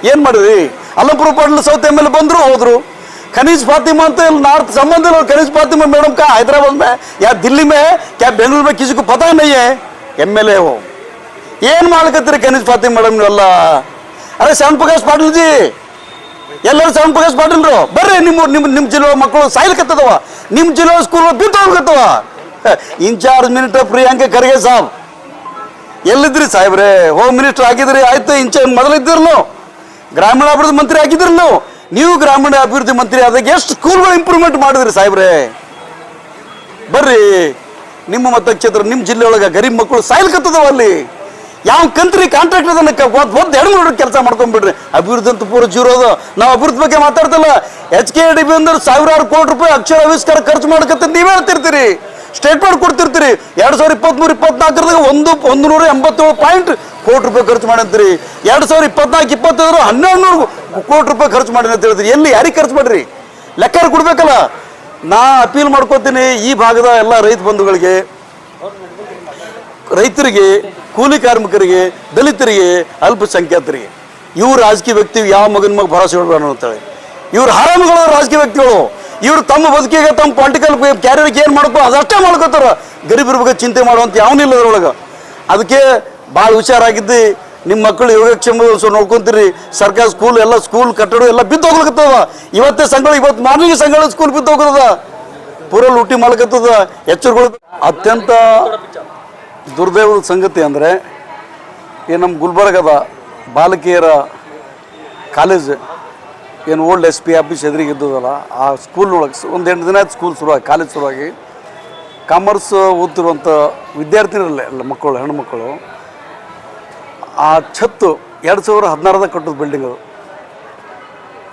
ಏನು ಮಾಡಿದ್ರಿ? Allampura Patil south M L A ಬಂದರು ಹೋದ್ರು. खनीज फातिमा तो नॉर्थ संबंध है, खनीज फातिमा मैडम का हैदराबाद में या दिल्ली में क्या बेंगलुरु में किसी को पता नहीं है, एमएलए हो। ಏನು ಮಾಡ್ಕತ್ತೀರಿ ಖನೀಜ್ ಫಾತಿಮಾ ಮೇಡಮ್ ನೀವೆಲ್ಲ? ಅರೆ ಶ್ಯಾಮ್ ಪ್ರಕಾಶ್ ಪಾಟೀಲ್ ಜಿ, ಎಲ್ಲರೂ ಶ್ಯಾಮ್ ಪ್ರಕಾಶ್ ಪಾಟೀಲ್ರು ಬರ್ರಿ. ನಿಮ್ಮ ಜಿಲ್ಲೆ ಮಕ್ಕಳು ಸಾಯ್ಲಿಕತ್ತದವ, ನಿಮ್ಮ ಜಿಲ್ಲೆ ಸ್ಕೂಲ್ ಬಿದ್ದು ಹೋಗ್ಕತ್ತವ. ಇನ್ಚಾರ್ಜ್ ಮಿನಿಸ್ಟರ್ ಪ್ರಿಯಾಂಕ ಖರ್ಗೆ ಸಾಬ್ ಎಲ್ಲಿದ್ರಿ ಸಾಹೇಬ್ರೆ? ಹೋಮ್ ಮಿನಿಸ್ಟರ್ ಆಗಿದ್ರಿ, ಆಯ್ತು. ಇನ್ಚಾರ್ಜ್ ಮೊದಲಿದ್ದಿರ್ಲು ಗ್ರಾಮೀಣಾಭಿವೃದ್ಧಿ ಮಂತ್ರಿ ಆಗಿದ್ರಲ್ಲ, ನೀವು ಗ್ರಾಮೀಣ ಅಭಿವೃದ್ಧಿ ಮಂತ್ರಿ ಆದಾಗ ಎಷ್ಟು ಸ್ಕೂಲ್ಗಳು ಇಂಪ್ರೂವ್ಮೆಂಟ್ ಮಾಡಿದ್ರಿ ಸಾಹೇಬ್ರೆ? ಬರ್ರಿ. ನಿಮ್ಮ ಮತಕ್ಷೇತ್ರ ನಿಮ್ಮ ಜಿಲ್ಲೆ ಒಳಗೆ ಗರೀಬ್ ಮಕ್ಕಳು ಸಾಯ್ಲಿಕತ್ತದವ. ಅಲ್ಲಿ ಯಾವ ಕಂತ್ರಿ ಕಾಂಟ್ರಾಕ್ಟ್ ಅದನ್ನ ಒಂದು ಎರಡು ಮೂರು ಕೆಲಸ ಮಾಡ್ಕೊಂಡ್ಬಿಡ್ರಿ. ಅಭಿವೃದ್ಧಿ ಅಂತ ಪೂರ ಜೀರೋ ಅದು. ನಾವು ಅಭಿವೃದ್ಧಿ ಬಗ್ಗೆ ಮಾತಾಡ್ತಿಲ್ಲ. HKDB ಅಂದ್ರೆ ಸಾವಿರಾರು ಕೋಟಿ ರೂಪಾಯಿ ಅಕ್ಷರ ಆವಿಷ್ಕಾರ ಖರ್ಚು ಮಾಡ್ಕತ್ತ ನೀವೇ ಹೇಳ್ತಿರ್ತೀರಿ, ಸ್ಟೇಟ್ಮೆಂಟ್ ಕೊಡ್ತಿರ್ತೀರಿ. 2023-24 187 ಕೋಟಿ ರೂಪಾಯಿ ಖರ್ಚು ಮಾಡಂತೀರಿ. 2024-25 1100 ಕೋಟಿ ರೂಪಾಯಿ ಖರ್ಚು ಮಾಡಿ ಅಂತ ಹೇಳ್ತೀರಿ. ಎಲ್ಲಿ ಯಾರಿಗೆ ಖರ್ಚು ಮಾಡ್ರಿ? ಲೆಕ್ಕ ಕೊಡ್ಬೇಕಲ್ಲ. ನಾ ಅಪೀಲ್ ಮಾಡ್ಕೋತೀನಿ ಈ ಭಾಗದ ಎಲ್ಲ ರೈತ ಬಂಧುಗಳಿಗೆ, ರೈತರಿಗೆ, ಕೂಲಿ ಕಾರ್ಮಿಕರಿಗೆ, ದಲಿತರಿಗೆ, ಅಲ್ಪಸಂಖ್ಯಾತರಿಗೆ, ಇವ್ರು ರಾಜಕೀಯ ವ್ಯಕ್ತಿ ಯಾವ ಮಗನ ಮಗ ಭರವಸೆ ಇಡಬೇಡ ಅಂತೇಳಿ ಇವ್ರು ಹರಾಮಗಳು ರಾಜಕೀಯ ವ್ಯಕ್ತಿಗಳು. ಇವ್ರು ತಮ್ಮ ಬದುಕಿಗೆ ತಮ್ಮ ಪೊಲಿಟಿಕಲ್ ಕ್ಯಾರಿಯರ್ಗೆ ಏನು ಮಾಡ್ಕೋ ಅದಷ್ಟೇ ಮಾಡ್ಕೋತಾರ. ಗರೀಬರ ಬಗ್ಗೆ ಚಿಂತೆ ಮಾಡುವಂತ ಯಾವನಿಲ್ಲ ಅದ್ರೊಳಗೆ. ಅದಕ್ಕೆ ಭಾಳ ಹುಷಾರಾಗಿದ್ದು ನಿಮ್ಮ ಮಕ್ಕಳು ಯೋಗಕ್ಷೇಮ ನೋಡ್ಕೊಂತೀರಿ. ಸರ್ಕಾರ ಸ್ಕೂಲ್ ಎಲ್ಲ ಸ್ಕೂಲ್ ಕಟ್ಟಡ ಎಲ್ಲ ಬಿದ್ದು ಹೋಗ್ಲಿಕ್ಕತ್ತದ. ಇವತ್ತೇ ಸಂಘಗಳು, ಇವತ್ತು ಮಾರ್ನಿಂಗ್ ಸಂಘಗಳ ಸ್ಕೂಲ್ ಬಿದ್ದು ಹೋಗ್ತದ, ಪೂರ ಲೂಟಿ ಮಾಡ್ಕತ್ತದ. ಎಚ್ಚರಗಳು. ಅತ್ಯಂತ ದುರ್ದೈವದ ಸಂಗತಿ ಅಂದರೆ ಏನು, ನಮ್ಮ ಗುಲ್ಬರ್ಗದ ಬಾಲಕಿಯರ ಕಾಲೇಜ್ ಏನು ಓಲ್ಡ್ SP ಆಫೀಸ್ ಎದುರಿಗೆ ಇದ್ದದಲ್ಲ, ಆ ಸ್ಕೂಲ್ನೊಳಗೆ ಒಂದು 8 ದಿನ ಆಯ್ತು ಸ್ಕೂಲ್ ಶುರುವಾಗಿ, ಕಾಲೇಜ್ ಶುರುವಾಗಿ. ಕಾಮರ್ಸ್ ಓದ್ತಿರುವಂಥ ವಿದ್ಯಾರ್ಥಿನಿರಲ್ಲ ಎಲ್ಲ ಮಕ್ಕಳು, ಹೆಣ್ಣು ಮಕ್ಕಳು. ಆ ಛತ್ತು 2016 ಕಟ್ಟೋದು ಬಿಲ್ಡಿಂಗ್. ಅದು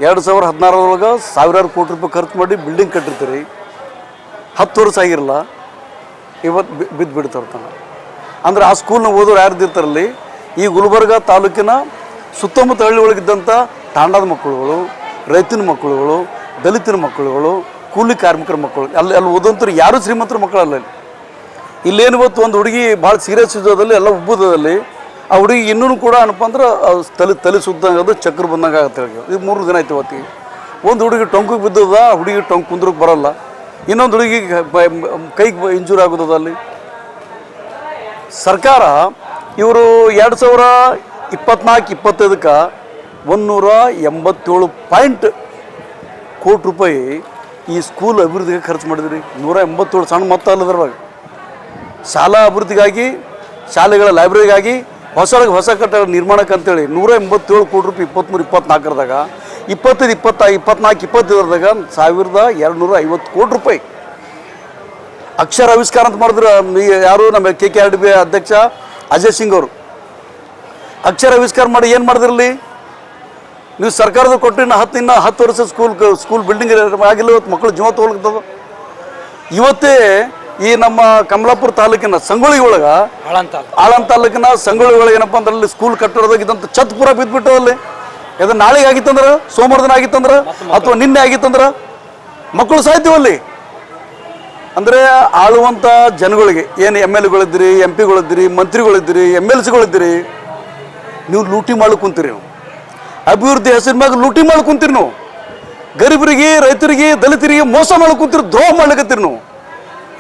2016 ಸಾವಿರಾರು ಕೋಟಿ ರೂಪಾಯಿ ಖರ್ಚು ಮಾಡಿ ಬಿಲ್ಡಿಂಗ್ ಕಟ್ಟಿರ್ತೀರಿ. 10 ವರ್ಷ ಆಗಿರಲ್ಲ, ಇವತ್ತು ಬಿದ್ದು ಬಿಡ್ತಾರ್ತಾನೆ. ಅಂದರೆ ಆ ಸ್ಕೂಲ್ನ ಓದೋರು ಯಾರ್ದಿರ್ತಾರಲ್ಲಿ, ಈ ಗುಲ್ಬರ್ಗ ತಾಲೂಕಿನ ಸುತ್ತಮುತ್ತ ಹಳ್ಳಿ ಒಳಗಿದ್ದಂಥ ತಾಂಡದ ಮಕ್ಕಳುಗಳು, ರೈತನ ಮಕ್ಕಳುಗಳು, ದಲಿತರ ಮಕ್ಕಳುಗಳು, ಕೂಲಿ ಕಾರ್ಮಿಕರ ಮಕ್ಕಳು, ಅಲ್ಲಿ ಓದಂತರು ಯಾರೂ ಶ್ರೀಮಂತರ ಮಕ್ಕಳಲ್ಲ. ಇಲ್ಲೇನು ಇವತ್ತು ಒಂದು ಹುಡುಗಿ ಭಾಳ ಸೀರಿಯಸ್ ಇದ್ದೋದಲ್ಲಿ ಎಲ್ಲ ಉಬ್ಬುದಲ್ಲಿ, ಆ ಹುಡುಗಿ ಇನ್ನೂ ಕೂಡ ಏನಪ್ಪ ಅಂದ್ರೆ ತಲೆ ಸುದ್ದಂಗೆ ಚಕ್ರ ಬಂದಂಗೆ ಆಗತ್ತೆ ಹೇಳಿ. ಇದು 3 ದಿನ ಆಯ್ತು ಇವತ್ತಿಗೆ. ಒಂದು ಹುಡುಗಿ ಟೊಂಕಿಗೆ ಬಿದ್ದದ, ಆ ಹುಡುಗಿ ಟೊಂಕ್ ಕುಂದ್ರಕ್ಕೆ ಬರೋಲ್ಲ. ಇನ್ನೊಂದು ಹುಡುಗಿ ಕೈಗೆ ಇಂಜೂರ್ ಆಗೋದದ. ಅಲ್ಲಿ ಸರ್ಕಾರ ಇವರು 2024-25 187 ಕೋಟಿ ರೂಪಾಯಿ ಈ ಸ್ಕೂಲ್ ಅಭಿವೃದ್ಧಿಗೆ ಖರ್ಚು ಮಾಡಿದ್ರಿ. 187 ಸಣ್ಣ ಮೊತ್ತ ಅಲ್ಲದ್ರವಾಗ. ಶಾಲಾ ಅಭಿವೃದ್ಧಿಗಾಗಿ, ಶಾಲೆಗಳ ಲೈಬ್ರರಿಗಾಗಿ, ಹೊಸ ಕಟ್ಟಡ ನಿರ್ಮಾಣಕ್ಕೆ ಅಂತೇಳಿ 187 ಕೋಟಿ ರೂಪಾಯಿ 23-24 25-24-25 1250 ಕೋಟಿ ರೂಪಾಯಿ ಅಕ್ಷರ ಆವಿಷ್ಕಾರ ಅಂತ ಮಾಡಿದ್ರು. ಯಾರು ನಮ್ಮ KKRDB ಅಧ್ಯಕ್ಷ ಅಜಯ್ ಸಿಂಗ್ ಅವರು ಅಕ್ಷರ ಆವಿಷ್ಕಾರ ಮಾಡಿ ಏನು ಮಾಡಿದ್ರಲ್ಲಿ? ನೀವು ಸರ್ಕಾರದ ಕೊಟ್ಟು ಇನ್ನು 10 ವರ್ಷ ಸ್ಕೂಲ್ ಬಿಲ್ಡಿಂಗ್ ಆಗಿಲ್ಲ. ಇವತ್ತು ಮಕ್ಕಳು ಜೀವ ತಗೊಳ್ತದ. ಇವತ್ತೇ ಈ ನಮ್ಮ ಕಮಲಾಪುರ ತಾಲೂಕಿನ ಸಂಗೊಳ್ಳಿ ಒಳಗೆ, ಆಳಂತ ತಾಲೂಕಿನ ಸಂಗೊಳ್ಳಿ ಒಳಗೆ ಏನಪ್ಪ ಅಂದ್ರೆ ಅಲ್ಲಿ ಸ್ಕೂಲ್ ಕಟ್ಟಡದಾಗ ಇದ್ದಂಥ ಛತ್ ಪೂರ ಬಿದ್ದುಬಿಟ್ಟವಲ್ಲಿ. ಇದು ನಾಳೆಗೆ ಆಗಿತ್ತಂದ್ರೆ, ಸೋಮವಾರ ದಿನ ಆಗಿತ್ತಂದ್ರೆ, ಅಥವಾ ನಿನ್ನೆ ಆಗಿತ್ತಂದ್ರೆ ಮಕ್ಕಳು ಸಾಯ್ತೀವಲ್ಲಿ. ಅಂದರೆ ಆಳುವಂಥ ಜನಗಳಿಗೆ ಏನು MLAಗಳಿದ್ದೀರಿ, MP ಗಳಿದ್ದೀರಿ, ಮಂತ್ರಿಗಳಿದ್ದೀರಿ, MLCಗಳಿದ್ದೀರಿ, ನೀವು ಲೂಟಿ ಮಾಡಕ್ಕೆ ಕುಂತೀರಿ. ನೀವು ಅಭಿವೃದ್ಧಿ ಹೆಸರು ಮ್ಯಾಗ ಲೂಟಿ ಮಾಡಕ್ಕೆ ಕುಂತೀರಿ. ನೀವು ಗರೀಬರಿಗೆ, ರೈತರಿಗೆ, ದಲಿತರಿಗೆ ಮೋಸ ಮಾಡಕ್ಕೆ ಕುಂತೀರಿ, ದ್ರೋಹ ಮಾಡ್ಲಿಕ್ಕತ್ತೀರಿ ನೀವು.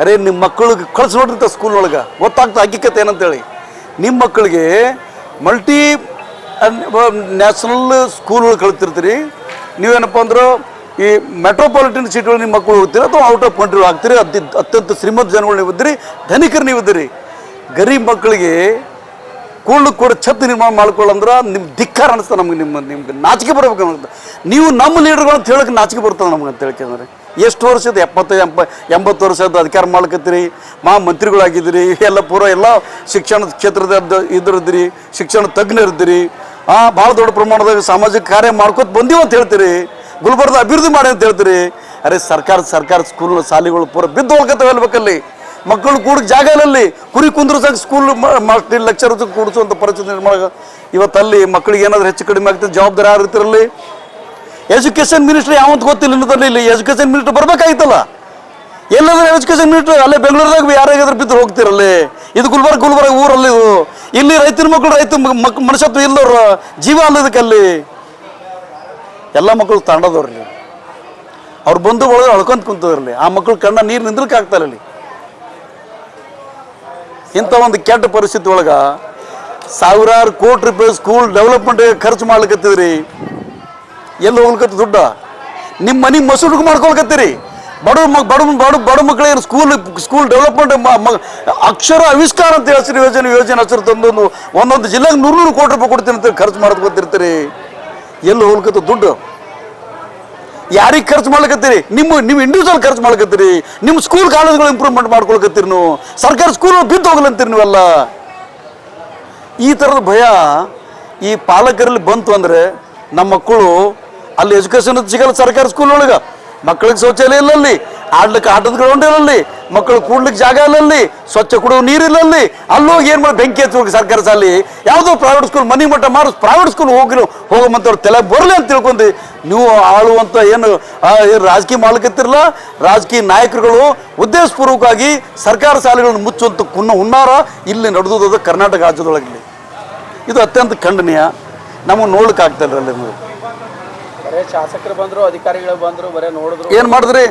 ಅರೆ ನಿಮ್ಮ ಮಕ್ಕಳಿಗೆ ಕಳ್ಸಿ ನೋಡ್ರಿ ಸ್ಕೂಲ್ನೊಳಗೆ, ಗೊತ್ತಾಗ್ತದೆ ಹಕ್ಕಿಕತೆ ಏನಂತೇಳಿ. ನಿಮ್ಮ ಮಕ್ಕಳಿಗೆ ಮಲ್ಟಿ ನ್ಯಾಷನಲ್ ಸ್ಕೂಲ್ಗಳು ಕಳಿತಿರ್ತೀರಿ. ನೀವೇನಪ್ಪ ಅಂದ್ರೆ ಈ ಮೆಟ್ರೋಪಾಲಿಟನ್ ಸಿಟಿಗಳು ನಿಮ್ಮ ಮಕ್ಕಳು ಹೋಗ್ತೀರಿ, ಅಥವಾ ಔಟ್ ಆಫ್ ಕಂಟ್ರಿ ಆಗ್ತೀರಿ. ಅತ್ಯಂತ ಶ್ರೀಮಂತ ಜನಗಳು ನೀವು ಇದ್ದೀರಿ, ಧನಿಕರು ನೀವು ಇದ್ದೀರಿ. ಗರೀಬ್ ಮಕ್ಕಳಿಗೆ ಕೂಡ ಛತ್ ನಿರ್ಮಾಣ ಮಾಡ್ಕೊಳ್ಳಂದ್ರೆ ನಿಮ್ಮ ಧಿಕ್ಕಾರ ಅನಿಸ್ತದೆ ನಮ್ಗೆ. ನಿಮ್ಗೆ ನಾಚಿಕೆ ಬರ್ಬೇಕು ಅನ್ನೋದು. ನೀವು ನಮ್ಮ ಲೀಡರ್ಗಳು ಅಂತ ಹೇಳಕ್ಕೆ ನಾಚಿಕೆ ಬರ್ತದೆ ನಮ್ಗೆ ಅಂತ ಹೇಳ್ಕೊಂಡ್ರೆ. ಎಷ್ಟು ವರ್ಷದ 70-80 ವರ್ಷದ ಅಧಿಕಾರ ಮಾಡ್ಕತ್ತೀರಿ, ಮಂತ್ರಿಗಳಾಗಿದ್ದೀರಿ, ಎಲ್ಲ ಪೂರ ಎಲ್ಲ ಶಿಕ್ಷಣ ಕ್ಷೇತ್ರದ ಇದ್ರಿದ್ದೀರಿ, ಶಿಕ್ಷಣ ತಜ್ಞರಿದ್ದೀರಿ. ಭಾಳ ದೊಡ್ಡ ಪ್ರಮಾಣದಾಗ ಸಾಮಾಜಿಕ ಕಾರ್ಯ ಮಾಡ್ಕೊತ ಬಂದೀವಿ ಅಂತ ಹೇಳ್ತೀರಿ. ಗುಲ್ಬರ್ಗ ಅಭಿವೃದ್ಧಿ ಮಾಡಿ ಅಂತ ಹೇಳ್ತೀರಿ. ಅರೆ ಸರ್ಕಾರ ಸ್ಕೂಲ್ ಶಾಲೆಗಳು ಪೂರ ಬಿದ್ದು ಹೋಗ್ಕತ್ತವೆ ಹೇಳ್ಬೇಕಲ್ಲಿ. ಮಕ್ಕಳು ಕೂಡಕ್ಕೆ ಜಾಗ ಇಲ್ಲಲ್ಲಿ. ಕುರಿ ಕುಂದ್ರಸಾಗ ಸ್ಕೂಲ್ ಲೆಕ್ಚರ್ ಕೂಡಿಸುವಂಥ ಪರಿಸ್ಥಿತಿ ನಿರ್ಮಾಣ. ಇವತ್ತಲ್ಲಿ ಮಕ್ಕಳಿಗೆ ಏನಾದರೂ ಹೆಚ್ಚು ಕಡಿಮೆ ಆಗ್ತದೆ, ಜವಾಬ್ದಾರಿ ಯಾರು ಇರ್ತಿರಲ್ಲಿ? ಎಜುಕೇಷನ್ ಮಿನಿಸ್ಟ್ರಿ ಯಾವಂತ ಗೊತ್ತಿಲ್ಲ ಇನ್ನದಲ್ಲಿ. ಇಲ್ಲಿ ಎಜುಕೇಷನ್ ಮಿನಿಸ್ಟರ್ ಬರ್ಬೇಕಾಗಿತ್ತಲ್ಲ. ಎಲ್ಲಾದ್ರೂ ಎಜುಕೇಷನ್ ಮಿನಿಸ್ಟರ್ ಅಲ್ಲೇ ಬೆಂಗಳೂರದಾಗ ಯಾರಾಗಾದ್ರೂ ಬಿದ್ದು ಹೋಗ್ತಿರಲ್ಲಿ. ಇದು ಗುಲ್ಬರ್ಗ ಊರಲ್ಲಿ. ಇಲ್ಲಿ ರೈತರ ಮಕ್ಕಳು, ಮನುಷ್ಯತ್ವ ಇಲ್ಲವ್ರ ಜೀವ ಅಲ್ಲದಕ್ಕಲ್ಲಿ. ಎಲ್ಲ ಮಕ್ಕಳು ತಾಂಡದವ್ರಲ್ಲಿ ಅವ್ರು ಬಂದು ಒಳಗೆ ಅಳ್ಕೊಂತ ಕುಂತದ್ರಲ್ಲಿ ಆ ಮಕ್ಕಳು ಕಣ್ಣ ನೀರು ನಿಂದ್ರಕ್ಕೆ ಆಗ್ತಾರಲ್ಲಿ. ಇಂಥ ಒಂದು ಕೆಟ್ಟ ಪರಿಸ್ಥಿತಿ ಒಳಗೆ ಸಾವಿರಾರು ಕೋಟಿ ರೂಪಾಯಿ ಸ್ಕೂಲ್ ಡೆವಲಪ್ಮೆಂಟ್ ಖರ್ಚು ಮಾಡ್ಲಿಕ್ಕತ್ತಿದ್ರಿ. ಎಲ್ಲಿ ಹೋಗ್ಲಿಕ್ಕತ್ತ ದುಡ್ಡ? ನಿಮ್ಮ ಮನೆ ಮಸೂಡಿಗೆ ಮಾಡ್ಕೊಳ್ಕತ್ತೀರಿ. ಬಡ ಮಕ್ಕಳಿಗೆ ಸ್ಕೂಲ್ ಡೆವಲಪ್ಮೆಂಟ್ ಅಕ್ಷರ ಆವಿಷ್ಕಾರ ಅಂತ ಹೆಸರು ಯೋಜನೆ ಹೆಸರು ತಂದು ಒಂದೊಂದು ಜಿಲ್ಲೆಗೆ 100 ಕೋಟಿ ರೂಪಾಯಿ ಕೊಡ್ತೀನಿ ಅಂತ ಖರ್ಚು ಮಾಡ್ಕೊತಿರ್ತೀರಿ. ಎಲ್ಲಿ ಹೋಗ್ಲಿಕ್ಕತ್ತ ದುಡ್ಡು? ಯಾರಿಗೆ ಖರ್ಚು ಮಾಡ್ಲಿಕ್ಕತ್ತೀರಿ? ನೀವು ಇಂಡಿವಿಜುವಲ್ ಖರ್ಚು ಮಾಡ್ಕತ್ತೀರಿ. ನಿಮ್ಮ ಸ್ಕೂಲ್ ಕಾಲೇಜ್ಗಳು ಇಂಪ್ರೂವ್ಮೆಂಟ್ ಮಾಡ್ಕೊಳ್ಕತ್ತೀರಿ. ನೀವು ಸರ್ಕಾರಿ ಸ್ಕೂಲ್ ಬಿದ್ದು ಹೋಗ್ಲಂತೀರಿ ನೀವೆಲ್ಲ. ಈ ಥರದ ಭಯ ಈ ಪಾಲಕರಲ್ಲಿ ಬಂತು ಅಂದರೆ ನಮ್ಮ ಮಕ್ಕಳು ಅಲ್ಲಿ ಎಜುಕೇಷನ್ ಸಿಗಲ್ಲ. ಸರ್ಕಾರಿ ಸ್ಕೂಲ್ ಒಳಗೆ ಮಕ್ಕಳಿಗೆ ಶೌಚಾಲಯ ಇಲ್ಲಲ್ಲಿ, ಆಡ್ಲಿಕ್ಕೆ ಆಟದ ಗ್ರೌಂಡ್ ಇಲ್ಲಲ್ಲಿ, ಮಕ್ಕಳು ಕೂಡ್ಲಿಕ್ಕೆ ಜಾಗ ಇಲ್ಲಲ್ಲಿ, ಸ್ವಚ್ಛ ಕುಡಿಯೋ ನೀರಿಲ್ಲಲ್ಲಿ. ಅಲ್ಲೋಗಿ ಏನು ಮಾಡಿ ಬೆಂಕಿ ಹಚ್ಚೋಗಿ ಸರ್ಕಾರಿ ಶಾಲೆ ಯಾವುದೋ ಪ್ರೈವೇಟ್ ಸ್ಕೂಲ್ ಮನೆ ಮಟ್ಟ ಮಾಡಿ ಪ್ರೈವೇಟ್ ಸ್ಕೂಲ್ ಹೋಗಮಂತವ್ರು ತಲೆ ಬರಲಿ ಅಂತ ತಿಳ್ಕೊಂಡು ನೀವು ಆಳುವಂಥ ಏನು ರಾಜಕೀಯ ಮಾಡ್ಲಿಕ್ಕತ್ತಿರಲ್ಲ. ರಾಜಕೀಯ ನಾಯಕರುಗಳು ಉದ್ದೇಶಪೂರ್ವಕವಾಗಿ ಸರ್ಕಾರ ಶಾಲೆಗಳನ್ನು ಮುಚ್ಚುವಂಥ ಹುನ್ನಾರ ಇಲ್ಲಿ ನಡೆದದ ಕರ್ನಾಟಕ ರಾಜ್ಯದೊಳಗೆ. ಇದು ಅತ್ಯಂತ ಖಂಡನೀಯ. ನಮಗೆ ನೋಡ್ಲಿಕ್ಕೆ ಆಗ್ತಾ ಇರಲ್ಲ. ನೀವು ಶಾಸಕರು ಬಂದ್ರು, ಅಧಿಕಾರಿಗಳು ಬಂದ್ರು, ಬರೇ ನೋಡಿದ್ರು, ಏನ್ ಮಾಡಿದ್ರಿ?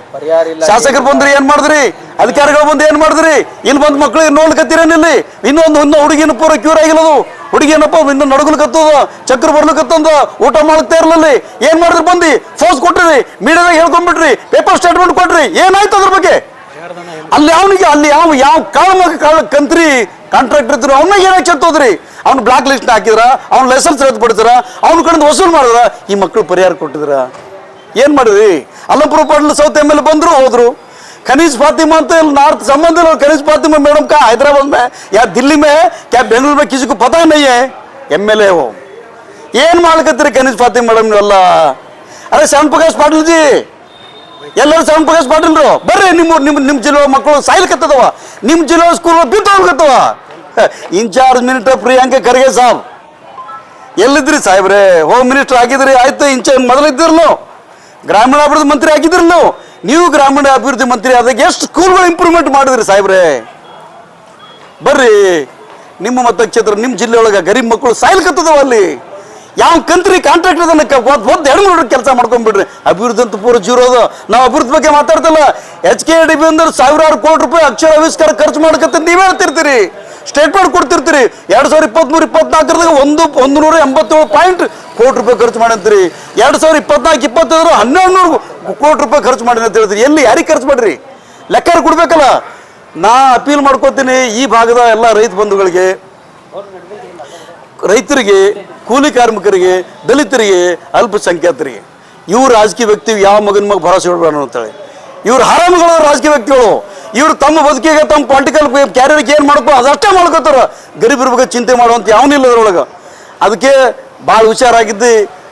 ಶಾಸಕರು ಬಂದ್ರಿ, ಏನ್ ಮಾಡಿದ್ರಿ? ಅಧಿಕಾರಿಗಳು ಬಂದು ಏನ್ ಮಾಡಿದ್ರಿ? ಇಲ್ಲಿ ಬಂದು ಮಕ್ಳಿಗೆ ನೋಡ್ಲಿಕ್ಕತ್ತೀರೇನಿಲ್ಲಿ? ಇನ್ನೊಂದು ಹುಡುಗಿನ ಪೂರ ಕ್ಯೂರ್ ಆಗಿಲ್ಲದು. ಹುಡುಗಿಯನಪ್ಪ ಇನ್ನು ನಡ್ಗಲ್ಕತ್ತದ, ಚಕ್ರ ಬರ್ಲಿಕ್ಕತ್ತಂದ, ಊಟ ಮಾಡ್ತಾ ಇರ್ಲಿಲ್ಲ. ಏನ್ ಮಾಡಿದ್ರಿ? ಬಂದು ಫೋರ್ಸ್ ಕೊಟ್ರಿ, ಮೀಡಿಯಾದಾಗ ಹೇಳ್ಕೊಂಡ್ಬಿಟ್ರಿ, ಪೇಪರ್ ಸ್ಟೇಟ್ಮೆಂಟ್ ಕೊಟ್ರಿ. ಏನಾಯ್ತು ಅದ್ರ ಬಗ್ಗೆ? ಅಲ್ಲಿ ಯಾವ ಕಾಳ ಕಂತ್ರಿ ಕಾಂಟ್ರಾಕ್ಟರ್ ಇದ್ರು ಅವನಾಗ ಏನಾಗ ಚೆತ್ತೋದ್ರಿ? ಅವ್ನು ಬ್ಲಾಕ್ ಲಿಸ್ಟ್ ಹಾಕಿದ್ರ, ಅವ್ನ ಲೈಸೆನ್ಸ್ ರದ್ದು ಪಡಿದ್ರ, ಅವ್ನ ಕಡೆಯಿಂದ ವಸೂಲು ಮಾಡಿದ್ರ, ಈ ಮಕ್ಕಳು ಪರಿಹಾರ ಕೊಟ್ಟಿದ್ರ. ಏನ್ ಮಾಡಿದ್ರಿ? ಅಲ್ಲಂಪುರ ಪಾಟೀಲ್ ಸೌತ್ MLA ಬಂದ್ರು ಹೋದ್ರು. खनीज फातिमा ಅಂತ नार्थ संबंध खनीज फातिमा मैडम का हैदराबाद में या दिल्ली में क्या बेंगलुरु में किसी को पता नहीं है MLA हो ಏನ್ ಮಾಡ್ಕತ್ತೀರಿ ಖನೀಜ್ ಫಾತಿಮಾ ಮೇಡಮ್ ನೀವೆಲ್ಲ? ಅರೆ ಶ್ಯಾಮ್ ಪ್ರಕಾಶ್ ಪಾಟೀಲ್ ಜಿ ಎಲ್ಲರೂ ಶ್ಯಾಮ್ ಪ್ರಕಾಶ್ ಪಾಟೀಲ್ರು ಬರ್ರಿ. ನಿಮ್ಮ ಜಿಲ್ಲೆ ಮಕ್ಕಳು ಸಾಯ್ಲಿಕತ್ತದವ, ನಿಮ್ಮ ಜಿಲ್ಲೆ ಸ್ಕೂಲ್ ಬಿಟ್ಟು ಹೋಗ್ಕತ್ತವ. ಇನ್ಚಾರ್ಜ್ ಮಿನಿಸ್ಟರ್ ಪ್ರಿಯಾಂಕ ಖರ್ಗೆ ಸಾಬ್ ಎಲ್ಲಿದ್ರಿ ಸಾಹೇಬ್ರೆ? ಹೋಮ್ ಮಿನಿಸ್ಟರ್ ಆಗಿದ್ರಿ, ಆಯ್ತು. ಮೊದಲಿದ್ದಿರ್ಲು ಗ್ರಾಮೀಣಾಭಿವೃದ್ಧಿ ಮಂತ್ರಿ ಆಗಿದ್ರಲ್ಲ, ನೀವು ಗ್ರಾಮೀಣಾಭಿವೃದ್ಧಿ ಮಂತ್ರಿ ಆದಾಗ ಎಷ್ಟು ಸ್ಕೂಲ್ಗಳು ಇಂಪ್ರೂವ್ಮೆಂಟ್ ಮಾಡಿದ್ರಿ ಸಾಹೇಬ್ರೆ? ಬರ್ರಿ. ನಿಮ್ಮ ಮತಕ್ಷೇತ್ರ ನಿಮ್ಮ ಜಿಲ್ಲೆ ಒಳಗೆ ಗರೀಬ್ ಮಕ್ಕಳು ಸಾಯ್ಲಿಕತ್ತದವ. ಅಲ್ಲಿ ಯಾವ ಕಂತ್ರಿ ಕಾಂಟ್ರಾಕ್ಟ್ ಅದನ್ನ ಹೆಣ್ಮಕ್ಳು ಕೆಲಸ ಮಾಡ್ಕೊಂಡ್ಬಿಡ್ರಿ. ಅಭಿವೃದ್ಧಿ ಅಂತ ಪೂರ ಜೀರೋ ಅದು. ನಾವು ಅಭಿವೃದ್ಧಿ ಬಗ್ಗೆ ಮಾತಾಡ್ತಿಲ್ಲ. HKDB ಅಂದ್ರೆ ಸಾವಿರಾರು ಕೋಟಿ ರೂಪಾಯಿ ಅಕ್ಷರ ಆವಿಷ್ಕಾರ ಖರ್ಚು ಮಾಡ್ಕತ್ತ ನೀವೇ ಹೇಳ್ತಿರ್ತೀರಿ, ಸ್ಟೇಟ್ಮೆಂಟ್ ಕೊಡ್ತಿರ್ತೀರಿ. 2023-24 187 ಕೋಟಿ ರೂಪಾಯಿ ಖರ್ಚು ಮಾಡಂತೀರಿ. 2024-25 1100 ಕೋಟಿ ರೂಪಾಯಿ ಖರ್ಚು ಮಾಡಿ ಅಂತ ಹೇಳ್ತೀರಿ. ಎಲ್ಲಿ ಯಾರಿಗೆ ಖರ್ಚು ಮಾಡ್ರಿ? ಲೆಕ್ಕ ಕೊಡ್ಬೇಕಲ್ಲ. ನಾ ಅಪೀಲ್ ಮಾಡ್ಕೋತೀನಿ ಈ ಭಾಗದ ಎಲ್ಲ ರೈತ ಬಂಧುಗಳಿಗೆ, ರೈತರಿಗೆ, ಕೂಲಿ ಕಾರ್ಮಿಕರಿಗೆ, ದಲಿತರಿಗೆ, ಅಲ್ಪಸಂಖ್ಯಾತರಿಗೆ, ಇವ್ರು ರಾಜಕೀಯ ವ್ಯಕ್ತಿ ಯಾವ ಮಗನ ಮಗ ಭರವಸೆ ಇಡಬೇಡ ಅಂತೇಳಿ. ಇವ್ರು ಹರಾಮಗಳು ರಾಜಕೀಯ ವ್ಯಕ್ತಿಗಳು. ಇವ್ರು ತಮ್ಮ ಬದುಕಿಗೆ ತಮ್ಮ ಪೊಲಿಟಿಕಲ್ ಕ್ಯಾರಿಯರ್ಗೆ ಏನು ಮಾಡ್ಕೋ ಅದಷ್ಟೇ ಮಾಡ್ಕೋತಾರ. ಗರೀಬರ ಬಗ್ಗೆ ಚಿಂತೆ ಮಾಡುವಂತ ಯಾವನಿಲ್ಲ ಅದ್ರೊಳಗೆ. ಅದಕ್ಕೆ ಭಾಳ ಹುಷಾರಾಗಿದ್ದು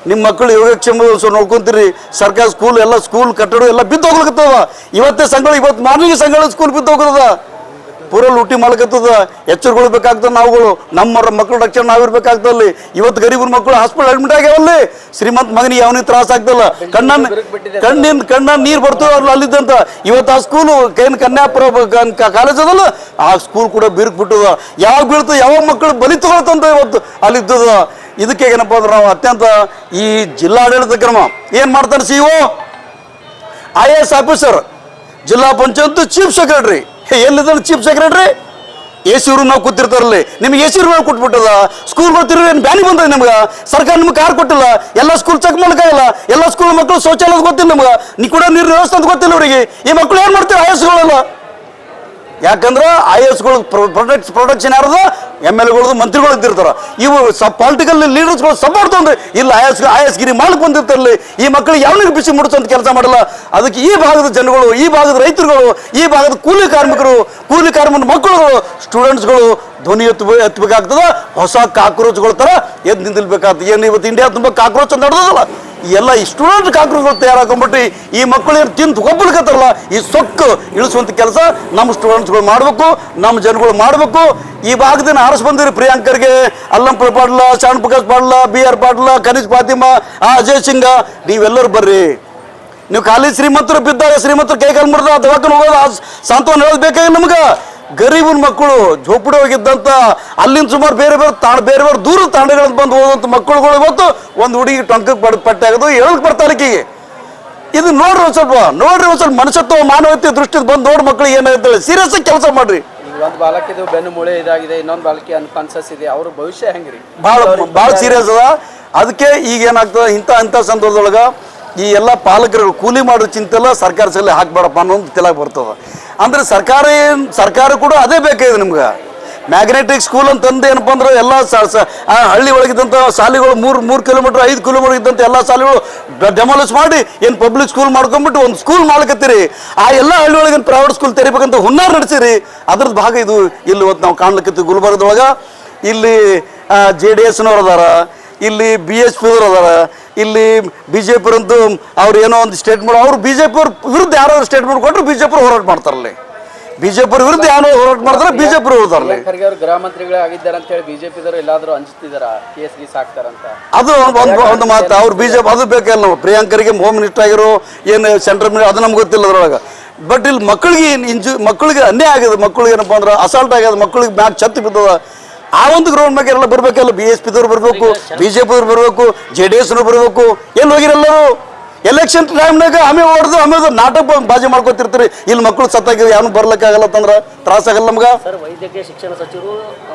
ನಿಮ್ಮ ಮಕ್ಕಳು ಯೋಗಕ್ಷೇಮ ನೋಡ್ಕೊಂತೀರಿ. ಸರ್ಕಾರ ಸ್ಕೂಲ್ ಎಲ್ಲ ಸ್ಕೂಲ್ ಕಟ್ಟಡ ಎಲ್ಲ ಬಿದ್ದು ಹೋಗ್ಲಿಕ್ಕತ್ತದ. ಇವತ್ತೇ ಇವತ್ತು ಮಾರ್ನಿಂಗ್ ಸಂಘಗಳ ಸ್ಕೂಲ್ ಬಿದ್ದು ಹೋಗ್ತದ, ಪೂರ ಲೂಟಿ ಮಾಡ್ಕತ್ತದ. ಎಚ್ಚರಗೊಳ್ಬೇಕಾಗ್ತದೆ ನಾವುಗಳು. ನಮ್ಮ ಮಕ್ಕಳು ರಕ್ಷಣೆ ನಾವಿರ್ಬೇಕಾಗ್ತದಲ್ಲಿ. ಇವತ್ತು ಗರೀಬರ ಮಕ್ಕಳು ಹಾಸ್ಪಿಟಲ್ ಅಡ್ಮಿಟ್ ಆಗ್ಯಾವಲ್ಲಿ. ಶ್ರೀಮಂತ ಮಗನಿಗೆ ಯಾವನಿಗೆ ತ್ರಾಸ ಆಗ್ತಲ್ಲ. ಕಣ್ಣ ನೀರು ಬರ್ತದೆ ಅಲ್ಲಿದ್ದಂತ. ಇವತ್ತು ಆ ಸ್ಕೂಲು ಕನ್ಯಾಪುರ ಕಾಲೇಜ್ ಅದಲ್ಲ, ಆ ಸ್ಕೂಲ್ ಕೂಡ ಬಿರುಕು ಬಿಟ್ಟದ. ಯಾವಾಗ ಬೀಳ್ತದೆ, ಯಾವಾಗ ಮಕ್ಕಳು ಬಲಿ ತಗೊಳ್ತಂತ ಇವತ್ತು ಅಲ್ಲಿದ್ದದ. ಇದಕ್ಕೆ ಏನಪ್ಪ ಅಂದ್ರೆ ನಾವು ಅತ್ಯಂತ ಈ ಜಿಲ್ಲಾಡಳಿತ ಕ್ರಮ ಏನು ಮಾಡ್ತಾರೆ? CO IAS ಆಫೀಸರ್, ಜಿಲ್ಲಾ ಪಂಚಾಯತ್ ಚೀಫ್ ಸೆಕ್ರೆಟರಿ. ಎಲ್ಲಿದ್ದಾನೆ ಚೀಫ್ ಸೆಕ್ರೆಟರಿ? AC ರೂಮ್ ನಾವು ಕೂತಿರ್ತಾರಲ್ಲಿ. ನಿಮ್ಗೆ AC ರೂಮ್ ಕೊಟ್ಬಿಟ್ಟದ. ಸ್ಕೂಲ್ಗಳು ತಿರುಗಿ ಏನು ಬ್ಯಾನಿ ಬಂದ್ರೆ ನಿಮ್ಗೆ? ಸರ್ಕಾರ ನಿಮ್ಗೆ ಕಾರ್ ಕೊಟ್ಟಿಲ್ಲ. ಎಲ್ಲ ಸ್ಕೂಲ್ ಚೆಕ್ ಮಾಡೋಕ್ಕಾಗಲ್ಲ. ಎಲ್ಲ ಸ್ಕೂಲ್ ಮಕ್ಕಳು ಶೌಚಾಲಯ ಗೊತ್ತಿಲ್ಲ ನಿಮ್ಗೆ, ನೀ ಕೂಡ ನೀರಿನ ವ್ಯವಸ್ಥೆ ಅಂತ ಗೊತ್ತಿಲ್ಲ ಅವರಿಗೆ. ಈ ಮಕ್ಕಳು ಏನು ಮಾಡ್ತಾರೆ? IASಗಳೆಲ್ಲ. ಯಾಕಂದ್ರೆ IASಗಳು ಪ್ರೊಟೆಕ್ಷನ್ ಯಾರದ? MLAಗಳದು, ಮಂತ್ರಿಗಳು ಇದ್ದಿರ್ತಾರ. ಇವು ಪೊಲಿಟಿಕಲ್ ಲೀಡರ್ಸ್ಗಳು ಸಪೋರ್ಟ್ ತೊಂದ್ರೆ ಇಲ್ಲ IAS ಗಿರಿ ಮಾಡಕ್ ಬಂದಿರ್ತಾರಲ್ಲಿ. ಈ ಮಕ್ಕಳಿಗೆ ಯಾವನಿಗೆ ಬಿಸಿ ಮುಡಿಸೋಂತ ಕೆಲಸ ಮಾಡಲ್ಲ. ಅದಕ್ಕೆ ಈ ಭಾಗದ ಜನಗಳು, ಈ ಭಾಗದ ರೈತರುಗಳು, ಈ ಭಾಗದ ಕೂಲಿ ಕಾರ್ಮಿಕರು, ಕೂಲಿ ಕಾರ್ಮಿಕರ ಮಕ್ಕಳುಗಳು, ಸ್ಟೂಡೆಂಟ್ಸ್ಗಳು ಧ್ವನಿ ಎತ್ತಬೇಕಾಗ್ತದ. ಹೊಸ ಕಾಕ್ರೋಚ್ಗಳ ಥರ ಎದ್ದು ನಿಂದಿಲ್ಬೇಕಾಗ್ತದೆ. ಏನು ಇವತ್ತು ಇಂಡಿಯಾ ತುಂಬ ಕಾಕ್ರೋಚ್ ಅಂತ ನಡೆದಲ್ಲ, ಎಲ್ಲ ಈ ಸ್ಟೂಡೆಂಟ್ ಕಾಕ್ರೋಚ್ಗಳು ತಯಾರಾಕೊಂಡ್ಬಿಟ್ಟು ಈ ಮಕ್ಕಳು ಏನು ತಿಂದು ಒಬ್ಬಲಿಕತ್ತಾರಲ್ಲ, ಈ ಸೊಕ್ಕು ಇಳಿಸುವಂಥ ಕೆಲಸ ನಮ್ಮ ಸ್ಟೂಡೆಂಟ್ಸ್ಗಳು ಮಾಡಬೇಕು, ನಮ್ಮ ಜನಗಳು ಮಾಡಬೇಕು. ಈ ಭಾಗದಿಂದ ಆರಿಸ್ ಬಂದಿರಿ ಪ್ರಿಯಾಂಕರ್ಗೆ, ಅಲ್ಲಂಪುರ ಪಾಟೀಲ, ಶ್ಯಾಮ್ ಪ್ರಕಾಶ್ ಪಾಟೀಲ, BR ಪಾಟೀಲ, ಖನೀಜ್ ಫಾತಿಮಾ, ಅಜಯ್ ಸಿಂಗ, ನೀವೆಲ್ಲರೂ ಬರ್ರಿ. ನೀವು ಖಾಲಿ ಶ್ರೀಮಂತರು ಬಿದ್ದಾಗ ಶ್ರೀಮಂತರು ಕೈಕಾಲು ಮುರಿದ ದವಾಖಾನೆ ಹೋಗೋದು ಸಾಂತ್ವನ ಹೇಳೋದು ಬೇಕಾಗಿಲ್ಲ ನಮ್ಗೆ. ಗರೀಬನ ಮಕ್ಕಳು ಝೋಪಡಿ ಹೋಗಿದ್ದಂಥ ಅಲ್ಲಿಂದ ಸುಮಾರು ಬೇರೆ ಬೇರೆ ದೂರ ತಾಂಡಗಳಿಂದ ಬಂದು ಹೋದಂಥ ಮಕ್ಕಳುಗಳು ಇವತ್ತು ಒಂದು ಹುಡುಗಿ ಟೊಂಕಕ್ಕೆ ಪಟ್ಟೆ ಆಗೋದು ಹೇಳಕ್ ಬರ್ತಾಲಿಕ್ಕಿಗೆ. ಇದು ನೋಡ್ರಿ ಒಂದು ಸ್ವಲ್ಪ ಮನುಷ್ಯತ್ವ ಮಾನವೀಯತೆ ದೃಷ್ಟಿಯಿಂದ ಬಂದು ನೋಡಿ ಮಕ್ಕಳಿಗೆ ಏನಾಗ್ತದೆ ಸೀರಿಯಸ್ ಆಗಿ ಕೆಲಸ ಮಾಡ್ರಿ. ಒಂದು ಬಾಲಕಿದು ಬೆನ್ನು ಮೂಳೆ ಇದಾಗಿದೆ, ಇನ್ನೊಂದು ಬಾಲಕಿ ಅನ್ಕಾನ್ಸಸ್ ಇದೆ, ಅವ್ರ ಭವಿಷ್ಯ ಹೆಂಗ್ರಿ? ಭಾಳ ಸೀರಿಯಸ್ ಅದ. ಅದಕ್ಕೆ ಈಗ ಏನಾಗ್ತದೆ ಇಂಥ ಸಂದರ್ಭದೊಳಗೆ ಈ ಎಲ್ಲ ಪಾಲಕರು ಕೂಲಿ ಮಾಡೋ ಚಿಂತೆಲ್ಲ ಸರ್ಕಾರ ಸಲ ಹಾಕ್ಬೇಡಪ್ಪ ಅನ್ನೋದು ತಿಳಕ್ ಬರ್ತದೆ. ಅಂದ್ರೆ ಸರ್ಕಾರ ಕೂಡ ಅದೇ ಬೇಕಾಗಿದೆ ನಿಮ್ಗೆ. ಮ್ಯಾಗ್ನೆಟಿಕ್ ಸ್ಕೂಲ್ ಅಂತಂದು ಏನಪ್ಪ ಅಂದ್ರೆ ಎಲ್ಲ ಹಳ್ಳಿ ಒಳಗಿದ್ದಂಥ ಶಾಲೆಗಳು 3 ಕಿಲೋಮೀಟರ್ 5 ಕಿಲೋಮೀಟರ್ ಇದ್ದಂಥ ಎಲ್ಲ ಶಾಲೆಗಳು ಡೆಮಾಲಿಷ್ ಮಾಡಿ ಏನು ಪಬ್ಲಿಕ್ ಸ್ಕೂಲ್ ಮಾಡ್ಕೊಂಡ್ಬಿಟ್ಟು ಒಂದು ಸ್ಕೂಲ್ ಮಾಡ್ಕತ್ತೀರಿ. ಆ ಎಲ್ಲ ಹಳ್ಳಿ ಒಳಗಿನ ಪ್ರೈವೇಟ್ ಸ್ಕೂಲ್ ತೆರಿಬೇಕಂತ ಹುನ್ನಾರ ನಡೆಸಿರಿ. ಅದ್ರದ್ದು ಭಾಗ ಇದು. ಇಲ್ಲಿ ಇವತ್ತು ನಾವು ಕಾಣ್ಲಿಕ್ಕತ್ತೀವಿ ಗುಲ್ಬರ್ಗದೊಳಗೆ. ಇಲ್ಲಿ JDSನವ್ರು ಅದಾರ, ಇಲ್ಲಿ BSP ಅವರು ಅದಾರ, ಇಲ್ಲಿ BJP ಅಂತೂ ಅವ್ರು ಏನೋ ಒಂದು ಸ್ಟೇಟ್ಮೆಂಟ್, ಅವ್ರು BJP ವಿರುದ್ಧ ಯಾರೋ ಸ್ಟೇಟ್ಮೆಂಟ್ ಕೊಟ್ಟರು BJP ಹೋರಾಟ ಮಾಡ್ತಾರಲ್ಲಿ. BJP ವಿರುದ್ಧ ಯಾರೋ ಹೋರಾಟ ಮಾಡ್ತಾರೆ, BJP ಹೋಗ್ತಾರಲ್ಲಿ. ಖರ್ಗೆ ಅವರು ಗೃಹ ಮಂತ್ರಿಗಳೇ ಆಗಿದ್ದಾರೆ ಅಂತ ಹೇಳಿ BJP ಎಲ್ಲಾದ್ರೂ ಅಂಜಿಸ್ತಿದಾರ ಕೇಸ್ ಗೀಸ್ ಹಾಕ್ತಾರಂತ? ಅದು ಒಂದು ಮಾತು. ಅವ್ರು BJP ಅದು ಬೇಕಲ್ಲ. ನಾವು ಪ್ರಿಯಾಂಕರಿಗೆ ಹೋಮ್ ಮಿನಿಸ್ಟರ್ ಆಗಿರೋ ಏನು ಸೆಂಟ್ರಲ್ ಮಿನಿಸ್ಟರ್ ಅದು ನಮ್ಗೆ ಗೊತ್ತಿಲ್ಲ ಅದ್ರೊಳಗೆ. ಬಟ್ ಇಲ್ಲಿ ಮಕ್ಕಳಿಗೆ ಅನ್ಯಾಯ ಆಗಿದೆ. ಮಕ್ಕಳಿಗೆ ಏನಪ್ಪ ಅಂದ್ರೆ ಅಸಾಲ್ಟ್ ಆಗ್ಯದ. ಮಕ್ಕಳಿಗೆ ಮ್ಯಾಚ್ ಛತ್ತು ಬಿದ್ದದ. ಆ ಒಂದು ಗ್ರೌಂಡ್ ಮ್ಯಾಗ ಎಲ್ಲ ಬರ್ಬೇಕಲ್ಲ. BSP ದವ್ರು ಬರಬೇಕು, BJP ದವ್ರು ಬರಬೇಕು, JDSನವ್ರು ಬರಬೇಕು. ಎಲ್ಲಿ ಹೋಗಿರಲ್ಲರು ಎಲೆಕ್ಷನ್ ಟೈಮ್ನಾಗ ಆಮೇಲೆ ನಾಟಕ ಬಾಜಿ ಮಾಡ್ಕೊತಿರ್ತೀರಿ. ಇಲ್ಲಿ ಮಕ್ಕಳು ಸತ್ತಾಗಿ ಯಾರು ಬರ್ಲಿಕ್ಕಾಗಲ್ಲ ಅಂತಂದ್ರೆ ತ್ರಾಸಾಗಲ್ಲ ನಮ್ಗೆ. ಸರ್, ವೈದ್ಯಕೀಯ ಶಿಕ್ಷಣ ಸಚಿವರು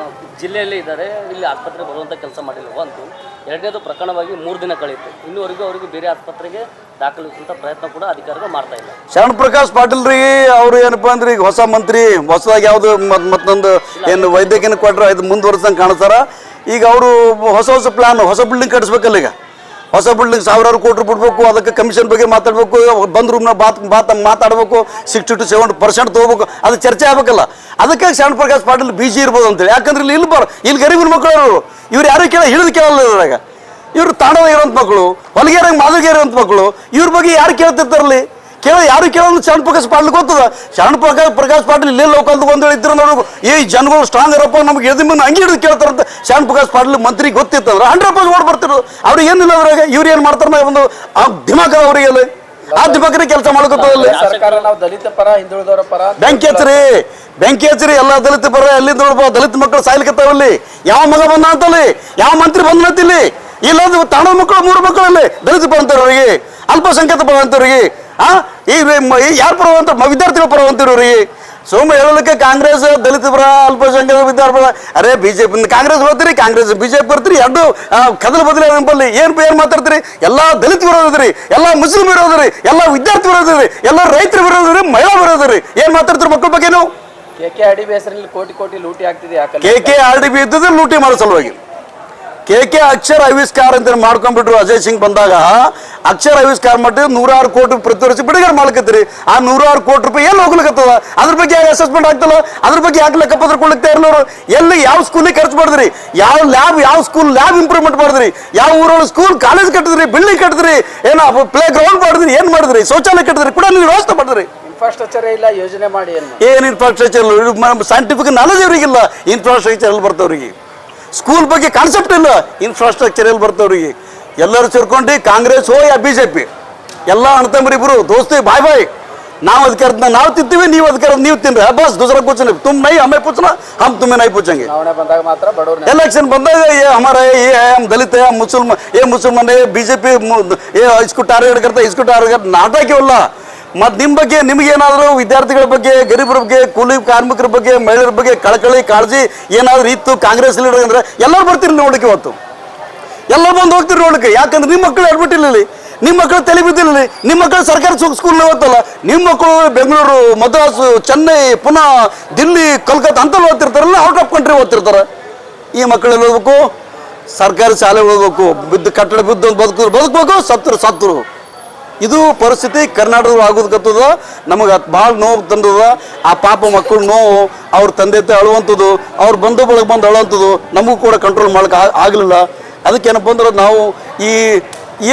ಜಿಲ್ಲೆಯಲ್ಲಿ ಇದ್ದಾರೆ, ಇಲ್ಲಿ ಆಸ್ಪತ್ರೆ ಬರುವಂಥ ಕೆಲಸ ಮಾಡಿಲ್ಲ. ಒಂದು ಎರಡನೇದು ಪ್ರಕರಣವಾಗಿ 3 ದಿನ ಕಳೆಯಿತು. ಇನ್ನೂವರೆಗೂ ಅವರಿಗೆ ಬೇರೆ ಆಸ್ಪತ್ರೆಗೆ ದಾಖಲಿಸುವಂಥ ಪ್ರಯತ್ನ ಕೂಡ ಅಧಿಕಾರಿಗಳು ಮಾಡ್ತಾ ಇಲ್ಲ. ಶರಣ್ ಪ್ರಕಾಶ್ ಪಾಟೀಲ್ ರೀ ಅವ್ರು ಏನಪ್ಪ ಅಂದ್ರೆ ಈಗ ಹೊಸ ಮಂತ್ರಿ ಹೊಸದಾಗಿ ಯಾವುದು ಮತ್ತೊಂದು ಏನು ವೈದ್ಯಕೀಯ ಕೊಟ್ಟರೆ ಇದು ಮುಂದುವರ್ಸಂಗೆ ಕಾಣಿಸ್ತಾರ. ಈಗ ಅವರು ಹೊಸ ಪ್ಲಾನ್, ಹೊಸ ಬಿಲ್ಡಿಂಗ್ ಕಟ್ಟಿಸ್ಬೇಕಲ್ಲ. ಈಗ ಹೊಸ ಬಿಲ್ಡಿಂಗ್ 1000 ಕೋಟಿ ಬಿಡ್ಬೇಕು. ಅದಕ್ಕೆ ಕಮಿಷನ್ ಬಗ್ಗೆ ಮಾತಾಡಬೇಕು. ಬಂದ್ ರೂಮ್ನ ಮಾತಾಡಬೇಕು. 60 to 70% ತೊಗೋಬೇಕು. ಅದು ಚರ್ಚೆ ಆಗ್ಬೇಕಲ್ಲ. ಅದಕ್ಕೆ ಶರಣ್ ಪ್ರಕಾಶ್ ಪಾಟೀಲ್ ಬಿಜಿ ಇರ್ಬೋದು ಅಂತೇಳಿ. ಯಾಕಂದ್ರೆ ಇಲ್ಲಿ ಗರೀಬನ ಮಕ್ಕಳು ಇವ್ರು ಯಾರು ಹಿಡಿದು ಕೇಳಲ್ಲ. ಇದ್ರಾಗ ಇವ್ರು ತಾಂಡವ ಇರೋಂಥ ಮಕ್ಕಳು, ಹೊಲಗೇರಂಗೆ ಮಾದರಿಗೆ ಇರೋಂಥ ಮಕ್ಕಳು. ಇವ್ರ ಬಗ್ಗೆ ಯಾರು ಕೇಳ್ತಿರ್ತಾರಲ್ಲಿ? ಯಾರು ಕೇಳೋದು ಶರಣ್ ಪ್ರಕಾಶ್ ಪಾಟೀಲ್ ಗೊತ್ತದ. ಶರಣ್ ಪ್ರಕಾಶ್ ಪಾಟೀಲ್ ಇಲ್ಲೇ ಲೋಕಲ್ದು ಒಂದು ಇದ್ರು ನೋಡ್ಬೇಕು. ಈ ಜನಗಳು ಸ್ಟ್ರಾಂಗ್ ಇರಪ್ಪ ನಮ್ಗೆ ಎದ್ದು ಮುಂದೆ ಹಂಗೆ ಹಿಡಿದು ಕೇಳ್ತಾರಂತ ಶರಣ್ ಪ್ರಕಾಶ್ ಪಾಟೀಲ್ ಮಂತ್ರಿ ಗೊತ್ತಿತ್ತಂದ್ರೆ 100% ಓಡ್ ಬರ್ತಿರೋದು. ಅವ್ರಿಗೆ ಏನಿಲ್ಲ ಅದ್ರಾಗ. ಇವ್ರು ಏನು ಮಾಡ್ತಾರೆ ಒಂದು ದಿಮಾಕ ಅವರಿಗೆ ಆ ದಿಮಾಕನೇ ಕೆಲಸ ಮಾಡ್ಕೊತದಲ್ಲಿ. ಸರ್ಕಾರ ನಾವು ದಲಿತ ಪರ ಹಿಂದುಳಿದವರ ಪರ ಬೆಂಕಿ ಹಚ್ಚಿರಿ ಎಲ್ಲ ದಲಿತ ಪರ. ಎಲ್ಲಿಂದ ನೋಡ್ಬೋ ದಲಿತ ಮಕ್ಕಳು ಸಾಯ್ಲಿಕತ್ತಾವಲ್ಲಿ. ಯಾವ ಮಗ ಬಂದ ಅಂತಲ್ಲಿ, ಯಾವ ಮಂತ್ರಿ ಬಂದ ಅಂತಿಲ್ಲಿ. ಇಲ್ಲೊಂದು ತಾಂಡವ ಮಕ್ಕಳು 3 ಮಕ್ಕಳಲ್ಲಿ ದಲಿತ ಪರ ಅಂತವ್ರಿಗೆ, ಅಲ್ಪಸಂಖ್ಯಾತ ಪರ ಅಂತವ್ರಿಗೆ, ಯಾರು ಪರ ಅಂತ ವಿದ್ಯಾರ್ಥಿಗಳ ಪರ ಅಂತಿರೋರಿಗೆ. ಸೋಮ ಹೇಳಲಿಕ್ಕೆ ಕಾಂಗ್ರೆಸ್ ದಲಿತ ಪರ, ಅಲ್ಪಸಂಖ್ಯಾತ ವಿದ್ಯಾರ್ಥಿ ಪರ. ಅರೆ BJP ಕಾಂಗ್ರೆಸ್ ಬರ್ತೀರಿ, ಕಾಂಗ್ರೆಸ್ BJP ಬರ್ತೀರಿ. ಎರಡು ಕದಲು ಬದಲಿ ನಂಬಲ್ಲಿ ಏನು ಮಾತಾಡ್ತೀರಿ? ಎಲ್ಲ ದಲಿತ ವಿರೋಧರಿ, ಎಲ್ಲ ಮುಸ್ಲಿಂ ವಿರೋಧರಿ, ಎಲ್ಲ ವಿದ್ಯಾರ್ಥಿ ವಿರೋಧರಿ, ಎಲ್ಲ ರೈತರ ವಿರೋಧರಿ, ಮಹಿಳಾ ವಿರೋಧರಿ. ಏನು ಮಾತಾಡ್ತೀರಿ ಮಕ್ಕಳ ಬಗ್ಗೆ ನೀವು? KKRDB ಹೆಸರಲ್ಲಿ ಕೋಟಿ ಲೂಟಿ ಆಗ್ತಿದೆ. KKRDB ಇದ್ದದ್ದು ಲೂಟಿ ಮಾಡೋ ಸಲುವಾಗಿ. KK ಅಕ್ಷರ ಆವಿಷ್ಕಾರ ಅಂತ ಮಾಡ್ಕೊಂಡ್ಬಿಟ್ರು. ಅಜಯ್ ಸಿಂಗ್ ಬಂದಾಗ ಅಕ್ಷರ ಆವಿಷ್ಕಾರ ಮಾಡಿ 106 ಕೋಟಿ ಪ್ರತಿ ವರ್ಷ ಬಿಡುಗಡೆ ಮಾಡ್ಕತ್ತೀರಿ. ಆ 106 ಕೋಟಿ ರೂಪಾಯಿ ಎಲ್ಲಿ ಹೋಗ್ಲಿಕ್ಕತ್ತದ? ಅದ್ರ ಬಗ್ಗೆ ಯಾಕೆ ಅಸೆಸ್ಮೆಂಟ್ ಆಗ್ತಲ್ಲ? ಅದ್ರ ಬಗ್ಗೆ ಯಾಕೆ ಲೆಕ್ಕಪತ್ರ ಕೊಡ್ಲಿಕ್ಕೆ ಇರಲವರು? ಎಲ್ಲಿ ಯಾವ ಸ್ಕೂಲಿಗೆ ಖರ್ಚು ಮಾಡಿದ್ರಿ? ಯಾವ ಲ್ಯಾಬ್, ಯಾವ ಸ್ಕೂಲ್ ಲ್ಯಾಬ್ ಇಂಪ್ರೂವ್ಮೆಂಟ್ ಮಾಡಿದ್ರಿ? ಯಾವ ಊರೊಳಗೆ ಸ್ಕೂಲ್ ಕಾಲೇಜ್ ಕಟ್ಟಿದ್ರಿ, ಬಿಲ್ಡಿಂಗ್ ಕಟ್ಟಿದ್ರಿ, ಏನೋ ಪ್ಲೇ ಗ್ರೌಂಡ್ ಮಾಡಿದ್ರಿ, ಏನು ಮಾಡಿದ್ರಿ? ಶೌಚಾಲಯ ಕಟ್ಟಿದ್ರಿ, ಕೂಡ ನೀವು ವ್ಯವಸ್ಥೆ ಮಾಡಿದ್ರಿ. ಇನ್ಫ್ರಾಸ್ಟ್ರಕ್ಚರ್ ಇಲ್ಲ, ಯೋಜನೆ ಮಾಡಿ ಏನು ಇನ್ಫ್ರಾಸ್ಟ್ರಕ್ಚರ್? ಸೈಂಟಿಫಿಕ್ ನಾಲೆಜ್ ಅವರಿಗಿಲ್ಲ. ಇನ್ಫ್ರಾಸ್ಟ್ರಕ್ಚರ್ ಎಲ್ಲಿ ಬರ್ತವ್ರಿಗೆ? ಸ್ಕೂಲ್ ಬಗ್ಗೆ ಕಾನ್ಸೆಪ್ಟ್ ಇಲ್ಲ. ಇನ್ಫ್ರಾಸ್ಟ್ರಕ್ಚರ್ ಎಲ್ಲಿ ಬರ್ತವ್ರಿಗೆ? ಎಲ್ಲರೂ ಸೇರ್ಕೊಂಡು ಕಾಂಗ್ರೆಸ್ ಯಾ BJP ಎಲ್ಲ ಅಣ್ತಂಬ್ರಿ ಇಬ್ರು ದೋಸ್ತಿ ಬಾಯ್. ನಾವು ಅಧಿಕಾರ ನಾವು ತಿಂತೀವಿ, ನೀವು ಅಧಿಕಾರ ನೀವು ತಿನ್ರಿ. ಬಸ್ ದೂಸರಾ ಕುछ नहीं, तुम नहीं हमें पूछना, हम तुम्हें नहीं पूछेंगे. ಬಂದಾಗ ಮಾತ್ರ ಬಡವರು. इलेक्शन ಬಂದಾಗ ये हमारा ये है, हम दलित है, हम मुसलमान है, BJP ये इसको टारगेट करता है, इसको टारगेट नाटक ಇಲ್ಲ. ಮತ್ತು ನಿಮ್ಮ ಬಗ್ಗೆ ನಿಮಗೇನಾದರೂ ವಿದ್ಯಾರ್ಥಿಗಳ ಬಗ್ಗೆ, ಗರೀಬರ ಬಗ್ಗೆ, ಕೂಲಿ ಕಾರ್ಮಿಕರ ಬಗ್ಗೆ, ಮಹಿಳೆಯರ ಬಗ್ಗೆ ಕಳಕಳಿ ಕಾಳಜಿ ಏನಾದರೂ ಇತ್ತು ಕಾಂಗ್ರೆಸ್ ಲೀಡರ್ ಅಂದ್ರೆ ಎಲ್ಲರೂ ಬರ್ತೀರಿ ನೋಡಕ್ಕೆ. ಇವತ್ತು ಎಲ್ಲ ಬಂದು ಹೋಗ್ತೀರಿ ನೋಡಕ್ಕೆ. ಯಾಕಂದ್ರೆ ನಿಮ್ಮ ಮಕ್ಕಳು ಅಡ್ಬಿಟ್ಟಿಲ್ಲ, ನಿಮ್ಮ ಮಕ್ಕಳು ತಲೆ ಬಿದ್ದಿಲ್ಲ, ನಿಮ್ಮ ಮಕ್ಕಳು ಸರ್ಕಾರಿ ಸ್ಕೂಲ್ ಓದ್ತಲ್ಲ. ನಿಮ್ಮ ಮಕ್ಕಳು ಬೆಂಗಳೂರು, ಮದ್ರಾಸು, ಚೆನ್ನೈ, ಪುನಃ ದಿಲ್ಲಿ, ಕೋಲ್ಕತ್ತಾ ಅಂತಲ್ಲಿ ಓದ್ತಿರ್ತಾರಲ್ಲ, ಔಟ್ ಆಫ್ ಕಂಟ್ರಿ ಓದ್ತಿರ್ತಾರೆ. ಈ ಮಕ್ಕಳೆಲ್ಲ ಓದಬೇಕು, ಸರ್ಕಾರಿ ಶಾಲೆ ಓದಬೇಕು, ಕಟ್ಟಡ ಬಿದ್ದು ಬದುಕಬೇಕು, ಸತ್ರು. ಇದು ಪರಿಸ್ಥಿತಿ ಕರ್ನಾಟಕದಲ್ಲಿ ಆಗೋದಕ್ಕತ್ತದ. ನಮಗೆ ಭಾಳ ನೋವು ತಂದದ. ಆ ಪಾಪ ಮಕ್ಕಳು ನೋವು, ಅವ್ರ ತಂದೆ ಅಳುವಂಥದ್ದು, ಅವ್ರ ಬಂಧು ಬಳಗ ಬಂದು ಅಳುವಂಥದ್ದು ನಮಗೂ ಕೂಡ ಕಂಟ್ರೋಲ್ ಮಾಡೋಕೆ ಆಗಲಿಲ್ಲ. ಅದಕ್ಕೇನಪ್ಪ ಅಂದ್ರೆ ನಾವು ಈ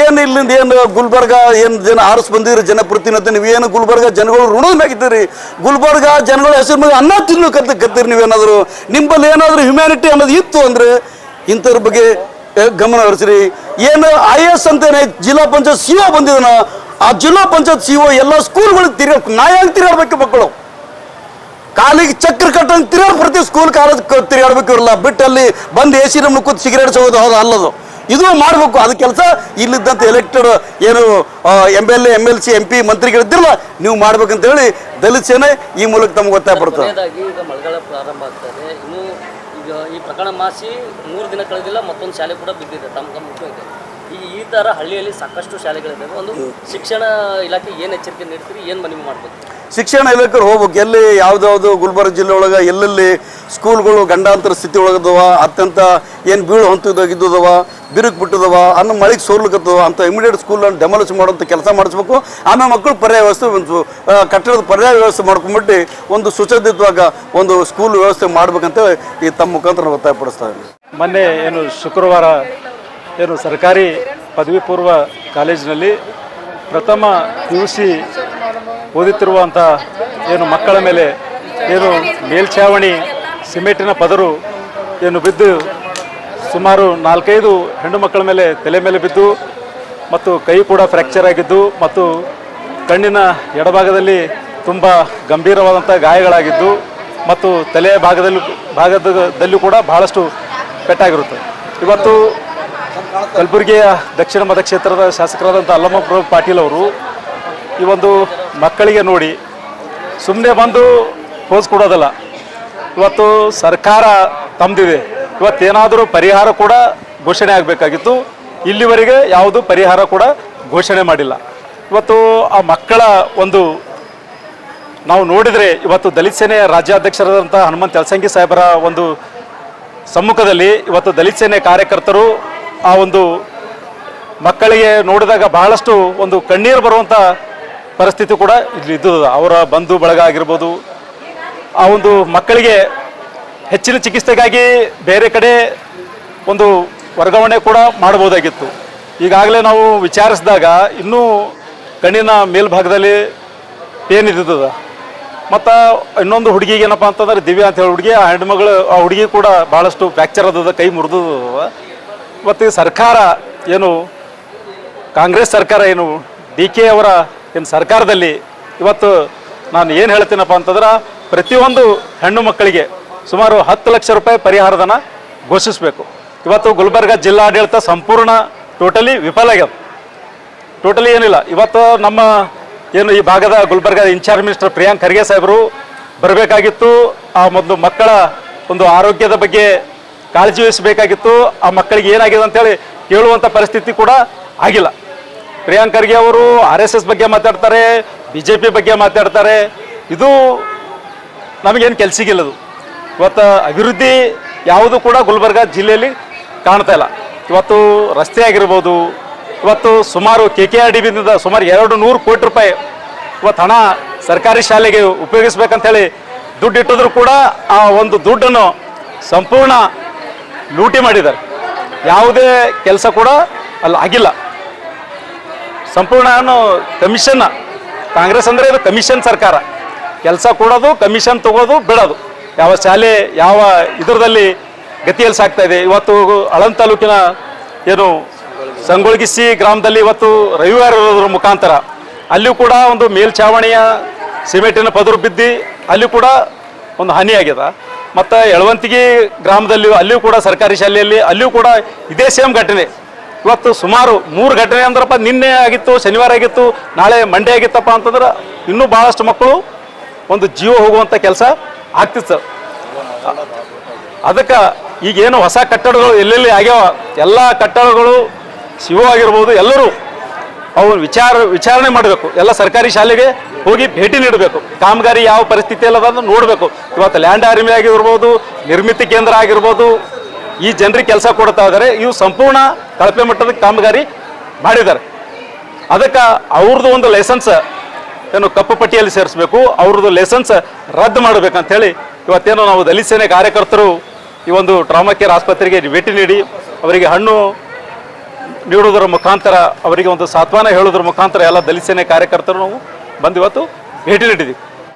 ಏನು ಇಲ್ಲಿಂದ ಏನು ಗುಲ್ಬರ್ಗ ಏನು ಜನ ಆರಿಸಿ ಬಂದಿರಿ ಜನಪ್ರತಿನಿಧಿ, ನೀವೇನು ಗುಲ್ಬರ್ಗ ಜನಗಳು ಋಣದ ಮ್ಯಾಗಿದ್ದೀರಿ. ಗುಲ್ಬರ್ಗ ಜನಗಳ ಹೆಸರು ಮೇಲೆ ಅನ್ನ ತಿನ್ನು ಕತ್ತೀರಿ. ನೀವೇನಾದರೂ ನಿಂಬಲ್ಲಿ ಏನಾದರೂ ಹ್ಯುಮ್ಯಾನಿಟಿ ಅನ್ನೋದು ಇತ್ತು ಅಂದರೆ ಇಂಥವ್ರ ಬಗ್ಗೆ ಗಮನ ಹರಿಸ್ರಿ. ಏನು IAS ಅಂತೇನೆ ಜಿಲ್ಲಾ ಪಂಚಾಯತ್ CO ಬಂದಿದ್ದಾನ, ಆ ಜಿಲ್ಲಾ ಪಂಚಾಯತ್ CO ಎಲ್ಲ ಸ್ಕೂಲ್ಗಳಿಗೆ ನಾಯಿ ತಿರುಗಾಡ್ಬೇಕು ಮಕ್ಕಳು. ಕಾಲಿಗೆ ಚಕ್ರ ಕಟ್ಟಂಗೆ ತಿರುಗಾಡ್ ಪ್ರತಿ ಸ್ಕೂಲ್ ಕಾಲೇಜ್ ತಿರುಗಾಡ್ಬೇಕು ಇರಲ್ಲ ಬಿಟ್ಟು ಅಲ್ಲಿ ಬಂದು ಎ ಸಿ ರೂಮ್ ಕೂತ್ ಸಿಗರೇಟ್ ಹೋಗೋದು ಹೌದು ಅಲ್ಲದು ಇದು ಮಾಡಬೇಕು. ಅದು ಕೆಲಸ ಇಲ್ಲಿದ್ದಂಥ ಎಲೆಕ್ಟೆಡ್ ಏನು MLA MLC MP ಮಂತ್ರಿಗಳಿದ್ದಿರಲ್ಲ ನೀವು ಮಾಡ್ಬೇಕಂತೇಳಿ ದಲಿತ ಸೇನೆ ಈ ಮೂಲಕ ತಮ್ಗೆ ಒತ್ತಾಯ ಪಡ್ತದೆ. ಕೊನೆಯದಾಗಿ ಈಗ ಮಳೆಗಾಲ ಪ್ರಾರಂಭ ಆಗ್ತದೆ, ಇನ್ನು ಈಗ ಈ ಪ್ರಕರಣ ಮಾಸಿ 3 ದಿನ ಕಳೆದಿಲ್ಲ, ಮತ್ತೊಂದು ಶಾಲೆ ಕೂಡ ಬಿದ್ದಿದೆ ತಮ್ಮ ಗಮನಕ್ಕೂ ಇದೆ. ಈ ಥರ ಹಳ್ಳಿಯಲ್ಲಿ ಸಾಕಷ್ಟು ಶಾಲೆಗಳಿದ್ದಾವೆ. ಒಂದು ಶಿಕ್ಷಣ ಇಲಾಖೆ ಏನು ಎಚ್ಚರಿಕೆ ನೀಡ್ತೀರಿ, ಏನು ಮನವಿ ಮಾಡ್ಬೇಕು? ಶಿಕ್ಷಣ ಇಲಾಖೆ ಹೋಗ್ಬೇಕು. ಎಲ್ಲಿ ಯಾವುದಾವುದು ಗುಲ್ಬರ್ಗ ಜಿಲ್ಲೆ ಒಳಗೆ ಎಲ್ಲೆಲ್ಲಿ ಸ್ಕೂಲ್ಗಳು ಗಂಡಾಂತರ ಸ್ಥಿತಿ ಒಳಗದವ, ಅತ್ಯಂತ ಏನು ಬೀಳು ಹಂತದಾಗಿದ್ದದವ, ಬಿರುಕು ಬಿಟ್ಟದವ, ಅನ್ನೋ ಮಳೆಗೆ ಸೋರ್ಲಿಕ್ಕತ್ತವ ಅಂತ ಇಮಿಡಿಯೇಟ್ ಸ್ಕೂಲನ್ನು ಡೆಮಾಲಿಷ್ ಮಾಡೋಂಥ ಕೆಲಸ ಮಾಡಿಸ್ಬೇಕು. ಆಮೇಲೆ ಮಕ್ಕಳು ಪರ್ಯಾಯ ವ್ಯವಸ್ಥೆ ಒಂದು ಕಟ್ಟಡದ ಪರ್ಯಾಯ ವ್ಯವಸ್ಥೆ ಮಾಡ್ಕೊಂಡ್ಬಿಟ್ಟು ಒಂದು ಸುಸಜ್ಜಿತವಾಗ ಒಂದು ಸ್ಕೂಲ್ ವ್ಯವಸ್ಥೆ ಮಾಡ್ಬೇಕಂತೇಳಿ ಈ ತಮ್ಮ ಮುಖಾಂತರ ಒತ್ತಾಯಪಡಿಸ್ತಾ ಇದ್ದೀನಿ. ಮೊನ್ನೆ ಏನು ಶುಕ್ರವಾರ ಏನು ಸರ್ಕಾರಿ ಪದವಿ ಪೂರ್ವ ಕಾಲೇಜಿನಲ್ಲಿ ಪ್ರಥಮ PUC ಓದುತ್ತಿರುವಂಥ ಏನು ಮಕ್ಕಳ ಮೇಲೆ ಏನು ಮೇಲ್ಛಾವಣಿ ಸಿಮೆಂಟಿನ ಪದರು ಏನು ಬಿದ್ದು ಸುಮಾರು 4-5 ಹೆಣ್ಣು ಮಕ್ಕಳ ಮೇಲೆ ತಲೆ ಮೇಲೆ ಬಿದ್ದು ಮತ್ತು ಕೈ ಕೂಡ ಫ್ರ್ಯಾಕ್ಚರ್ ಆಗಿದ್ದು ಮತ್ತು ಕಣ್ಣಿನ ಎಡಭಾಗದಲ್ಲಿ ತುಂಬ ಗಂಭೀರವಾದಂಥ ಗಾಯಗಳಾಗಿದ್ದು ಮತ್ತು ತಲೆಯ ಭಾಗದಲ್ಲೂ ಕೂಡ ಬಹಳಷ್ಟು ಪೆಟ್ಟಾಗಿರುತ್ತೆ. ಇವತ್ತು ಕಲಬುರಗಿಯ ದಕ್ಷಿಣ ಮತಕ್ಷೇತ್ರದ ಶಾಸಕರಾದಂಥ ಅಲ್ಲಮಪ್ರಭು ಪಾಟೀಲ್ ಅವರು ಈ ಒಂದು ಮಕ್ಕಳಿಗೆ ನೋಡಿ ಸುಮ್ಮನೆ ಬಂದು ಪೋಸ್ ಕೊಡೋದಲ್ಲ, ಇವತ್ತು ಸರ್ಕಾರ ತಮ್ಮದಿದೆ, ಇವತ್ತೇನಾದರೂ ಪರಿಹಾರ ಕೂಡ ಘೋಷಣೆ ಆಗಬೇಕಾಗಿತ್ತು. ಇಲ್ಲಿವರೆಗೆ ಯಾವುದು ಪರಿಹಾರ ಕೂಡ ಘೋಷಣೆ ಮಾಡಿಲ್ಲ. ಇವತ್ತು ಆ ಮಕ್ಕಳ ಒಂದು ನಾವು ನೋಡಿದರೆ ಇವತ್ತು ದಲಿತ ಸೇನೆಯ ರಾಜ್ಯಾಧ್ಯಕ್ಷರಾದಂಥ ಹನುಮಂತ ಯಲಸಂಗಿ ಸಾಹೇಬರ ಒಂದು ಸಮ್ಮುಖದಲ್ಲಿ ಇವತ್ತು ದಲಿತ ಸೇನೆ ಕಾರ್ಯಕರ್ತರು ಆ ಒಂದು ಮಕ್ಕಳಿಗೆ ನೋಡಿದಾಗ ಬಹಳಷ್ಟು ಒಂದು ಕಣ್ಣೀರು ಬರುವಂಥ ಪರಿಸ್ಥಿತಿ ಕೂಡ ಇಲ್ಲಿ ಇದ್ದದ. ಅವರ ಬಂಧು ಬಳಗ ಆಗಿರ್ಬೋದು, ಆ ಒಂದು ಮಕ್ಕಳಿಗೆ ಹೆಚ್ಚಿನ ಚಿಕಿತ್ಸೆಗಾಗಿ ಬೇರೆ ಕಡೆ ಒಂದು ವರ್ಗಾವಣೆ ಕೂಡ ಮಾಡ್ಬೋದಾಗಿತ್ತು. ಈಗಾಗಲೇ ನಾವು ವಿಚಾರಿಸಿದಾಗ ಇನ್ನೂ ಕಣ್ಣಿನ ಮೇಲ್ಭಾಗದಲ್ಲಿ ಪೇನ್ ಇದ್ದದ. ಮತ್ತು ಇನ್ನೊಂದು ಹುಡುಗಿಗೆ ಏನಪ್ಪ ಅಂತಂದ್ರೆ ದಿವ್ಯಾ ಅಂತ ಹೇಳಿ ಹುಡುಗಿ, ಆ ಹೆಣ್ಮಗಳು ಆ ಹುಡುಗಿ ಕೂಡ ಭಾಳಷ್ಟು ಫ್ರ್ಯಾಕ್ಚರ್ ಆದದ, ಕೈ ಮುರಿದದ. ಮತ್ತು ಸರ್ಕಾರ ಏನು ಕಾಂಗ್ರೆಸ್ ಸರ್ಕಾರ ಏನು DK ಅವರ ಏನು ಸರ್ಕಾರದಲ್ಲಿ ಇವತ್ತು ನಾನು ಏನು ಹೇಳ್ತೀನಪ್ಪ ಅಂತಂದ್ರೆ ಪ್ರತಿಯೊಂದು ಹೆಣ್ಣು ಮಕ್ಕಳಿಗೆ ಸುಮಾರು 10 ಲಕ್ಷ ರೂಪಾಯಿ ಪರಿಹಾರಧನ ಘೋಷಿಸಬೇಕು. ಇವತ್ತು ಗುಲ್ಬರ್ಗ ಜಿಲ್ಲಾಡಳಿತ ಸಂಪೂರ್ಣ ಟೋಟಲಿ ವಿಫಲ ಆಗ್ಯದ, ಟೋಟಲಿ ಏನಿಲ್ಲ. ಇವತ್ತು ನಮ್ಮ ಏನು ಈ ಭಾಗದ ಗುಲ್ಬರ್ಗ ಇನ್ಚಾರ್ಜ್ ಮಿನಿಸ್ಟರ್ ಪ್ರಿಯಾಂಕ್ ಖರ್ಗೆ ಸಾಹೇಬರು ಬರಬೇಕಾಗಿತ್ತು. ಆ ಒಂದು ಮಕ್ಕಳ ಒಂದು ಆರೋಗ್ಯದ ಬಗ್ಗೆ ಕಾಳಜಿ ವಹಿಸಬೇಕಾಗಿತ್ತು. ಆ ಮಕ್ಕಳಿಗೆ ಏನಾಗಿದೆ ಅಂತೇಳಿ ಕೇಳುವಂಥ ಪರಿಸ್ಥಿತಿ ಕೂಡ ಆಗಿಲ್ಲ. ಪ್ರಿಯಾಂಕ್ ಖರ್ಗೆ ಅವರು RSS ಬಗ್ಗೆ ಮಾತಾಡ್ತಾರೆ, BJP ಬಗ್ಗೆ ಮಾತಾಡ್ತಾರೆ. ಇದು ನಮಗೇನು ಕೆಲಸಿಗಿಲ್ಲದು. ಇವತ್ತು ಅಭಿವೃದ್ಧಿ ಯಾವುದು ಕೂಡ ಗುಲ್ಬರ್ಗ ಜಿಲ್ಲೆಯಲ್ಲಿ ಕಾಣ್ತಾ ಇಲ್ಲ. ಇವತ್ತು ರಸ್ತೆ ಆಗಿರ್ಬೋದು, ಇವತ್ತು ಸುಮಾರು KKRDBಯಿಂದ ಸುಮಾರು 200 ಕೋಟಿ ರೂಪಾಯಿ ಇವತ್ತು ಹಣ ಸರ್ಕಾರಿ ಶಾಲೆಗೆ ಉಪಯೋಗಿಸ್ಬೇಕಂತೇಳಿ ದುಡ್ಡು ಇಟ್ಟಿದ್ರು ಕೂಡ ಆ ಒಂದು ದುಡ್ಡನ್ನು ಸಂಪೂರ್ಣ ಲೂಟಿ ಮಾಡಿದ್ದಾರೆ. ಯಾವುದೇ ಕೆಲಸ ಕೂಡ ಅಲ್ಲಿ ಆಗಿಲ್ಲ. ಸಂಪೂರ್ಣ ಕಮಿಷನ್, ಕಾಂಗ್ರೆಸ್ ಅಂದರೆ ಇದು ಕಮಿಷನ್ ಸರ್ಕಾರ. ಕೆಲಸ ಕೊಡೋದು, ಕಮಿಷನ್ ತಗೋದು, ಬಿಡೋದು. ಯಾವ ಶಾಲೆ ಯಾವ ಇದರದಲ್ಲಿ ಗತಿಯಲ್ಲಿ ಸಾಗ್ತಾ ಇದೆ. ಇವತ್ತು ಅಳಂದ ತಾಲೂಕಿನ ಏನು ಸಂಗೊಳ್ಗಿಸಿ ಗ್ರಾಮದಲ್ಲಿ ಇವತ್ತು ರವಿವಾರ ಇರೋದ್ರ ಮುಖಾಂತರ ಅಲ್ಲಿಯೂ ಕೂಡ ಒಂದು ಮೇಲ್ಛಾವಣಿಯ ಸಿಮೆಂಟಿನ ಪದರು ಬಿದ್ದು ಅಲ್ಲಿಯೂ ಕೂಡ ಒಂದು ಹಾನಿಯಾಗಿದೆ. ಮತ್ತು ಯಳವಂತಿಗೆ ಗ್ರಾಮದಲ್ಲಿಯೂ ಅಲ್ಲಿಯೂ ಕೂಡ ಸರ್ಕಾರಿ ಶಾಲೆಯಲ್ಲಿ ಅಲ್ಲಿಯೂ ಕೂಡ ಇದೇ ಸೇಮ್ ಘಟನೆ. ಇವತ್ತು ಸುಮಾರು 3 ಘಟನೆ ಅಂದ್ರಪ್ಪ, ನಿನ್ನೆ ಆಗಿತ್ತು, ಶನಿವಾರ ಆಗಿತ್ತು, ನಾಳೆ ಮಂಡೇ ಆಗಿತ್ತಪ್ಪ ಅಂತಂದ್ರೆ ಇನ್ನೂ ಭಾಳಷ್ಟು ಮಕ್ಕಳು ಒಂದು ಜೀವ ಹೋಗುವಂಥ ಕೆಲಸ ಆಗ್ತಿತ್ತು. ಅದಕ್ಕೆ ಈಗೇನು ಹೊಸ ಕಟ್ಟಡಗಳು ಎಲ್ಲೆಲ್ಲಿ ಆಗ್ಯಾವ, ಎಲ್ಲ ಕಟ್ಟಡಗಳು ಶಿವ ಆಗಿರ್ಬೋದು, ಎಲ್ಲರೂ ಅವು ವಿಚಾರಣೆ ಮಾಡಬೇಕು. ಎಲ್ಲ ಸರ್ಕಾರಿ ಶಾಲೆಗೆ ಹೋಗಿ ಭೇಟಿ ನೀಡಬೇಕು. ಕಾಮಗಾರಿ ಯಾವ ಪರಿಸ್ಥಿತಿಯಲ್ಲಿ ಅದನ್ನು ನೋಡಬೇಕು. ಇವತ್ತು ಲ್ಯಾಂಡ್ ಆರ್ಮಿ ಆಗಿರ್ಬೋದು, ನಿರ್ಮಿತಿ ಕೇಂದ್ರ ಆಗಿರ್ಬೋದು, ಈ ಜನರಿಗೆ ಕೆಲಸ ಕೊಡ್ತಾ ಇದ್ದಾರೆ. ಇವು ಸಂಪೂರ್ಣ ಕಳಪೆ ಮಟ್ಟದ ಕಾಮಗಾರಿ ಮಾಡಿದ್ದಾರೆ. ಅದಕ್ಕೆ ಅವ್ರದ್ದು ಒಂದು ಲೈಸೆನ್ಸ್ ಏನು ಕಪ್ಪು ಪಟ್ಟಿಯಲ್ಲಿ ಸೇರಿಸಬೇಕು, ಅವ್ರದ್ದು ಲೈಸೆನ್ಸ್ ರದ್ದು ಮಾಡಬೇಕಂತೇಳಿ ಇವತ್ತೇನು ನಾವು ದಲಿತ ಸೇನೆ ಕಾರ್ಯಕರ್ತರು ಈ ಒಂದು ಟ್ರಾಮಾ ಕೇರ್ ಆಸ್ಪತ್ರೆಗೆ ಭೇಟಿ ನೀಡಿ ಅವರಿಗೆ ಹಣ್ಣು ನೀಡುವುದರ ಮುಖಾಂತರ, ಅವರಿಗೆ ಒಂದು ಸಾಂತ್ವನ ಹೇಳೋದ್ರ ಮುಖಾಂತರ ಎಲ್ಲ ದಲಿತ ಸೇನೆ ಕಾರ್ಯಕರ್ತರು ನಾವು ಬಂದು ಇವತ್ತು ಭೇಟಿ ನೀಡಿದ್ದೀವಿ.